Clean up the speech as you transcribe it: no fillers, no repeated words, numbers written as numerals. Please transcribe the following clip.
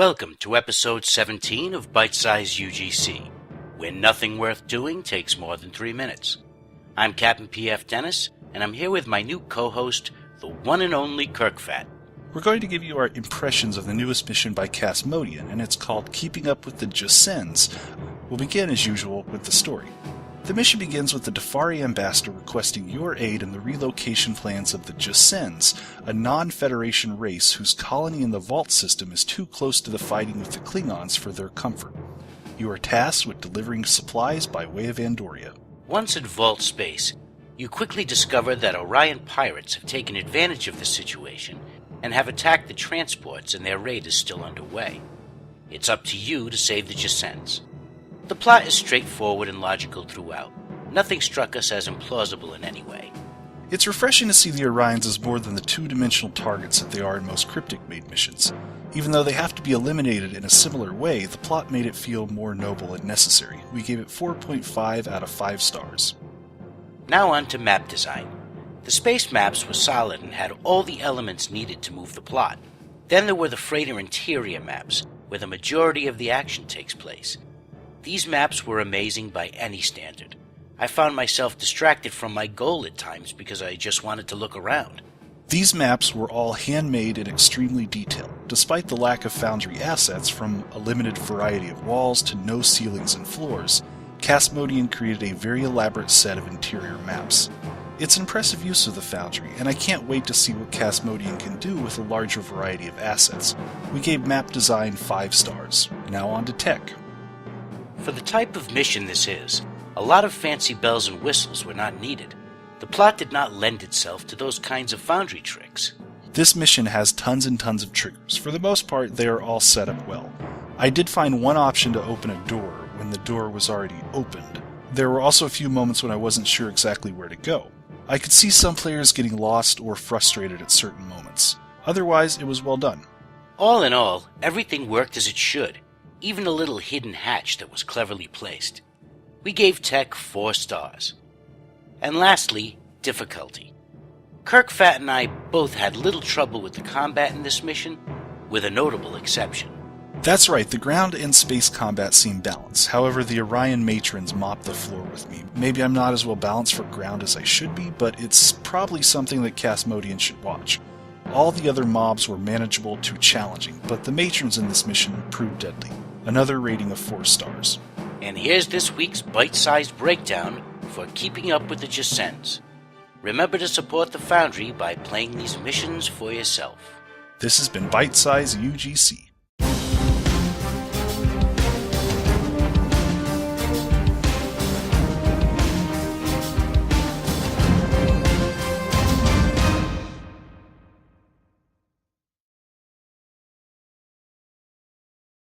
Welcome to Episode 17 of BitesizeUGC, where nothing worth doing takes more than 3 minutes. I'm CaptPFDennis, and I'm here with my new co-host, the one and only Kirkfat. We're going to give you our impressions of the newest mission by Castmodean, and it's called Keeping Up with the BitesizeUGC. We'll begin, as usual, with the story. The mission begins with the Defari ambassador requesting your aid in the relocation plans of the BitesizeUGC, a non-Federation race whose colony in the Vault system is too close to the fighting with the Klingons for their comfort. You are tasked with delivering supplies by way of Andoria. Once in Vault space, you quickly discover that Orion pirates have taken advantage of the situation and have attacked the transports, and their raid is still underway. It's up to you to save the BitesizeUGC. The plot is straightforward and logical throughout. Nothing struck us as implausible in any way. It's refreshing to see the Orions as more than the two-dimensional targets that they are in most Cryptic-made missions. Even though they have to be eliminated in a similar way, the plot made it feel more noble and necessary. We gave it 4.5 out of 5 stars. Now on to map design. The space maps were solid and had all the elements needed to move the plot. Then there were the freighter interior maps, where the majority of the action takes place. These maps were amazing by any standard. I found myself distracted from my goal at times because I just wanted to look around. These maps were all handmade and extremely detailed, despite the lack of Foundry assets from a limited variety of walls to no ceilings and floors. Castmodean created a very elaborate set of interior maps. It's an impressive use of the Foundry, and I can't wait to see what Castmodean can do with a larger variety of assets. We gave map design 5 stars. Now on to tech. For the type of mission this is, a lot of fancy bells and whistles were not needed. The plot did not lend itself to those kinds of Foundry tricks. This mission has tons and tons of triggers. For the most part, they are all set up well. I did find one option to open a door when the door was already opened. There were also a few moments when I wasn't sure exactly where to go. I could see some players getting lost or frustrated at certain moments. Otherwise, it was well done. All in all, everything worked as it should. Even a little hidden hatch that was cleverly placed. We gave tech 4 stars. And lastly, difficulty. Kirkfat and I both had little trouble with the combat in this mission, with a notable exception. That's right, the ground and space combat seem balanced. However, the Orion matrons mopped the floor with me. Maybe I'm not as well balanced for ground as I should be, but it's probably something that Castmodean should watch. All the other mobs were manageable to challenging, but the matrons in this mission proved deadly. Another rating of 4 stars. And here's this week's bite-sized breakdown for Keeping Up with the BitesizeUGC. Remember to support the Foundry by playing these missions for yourself. This has been BitesizeUGC.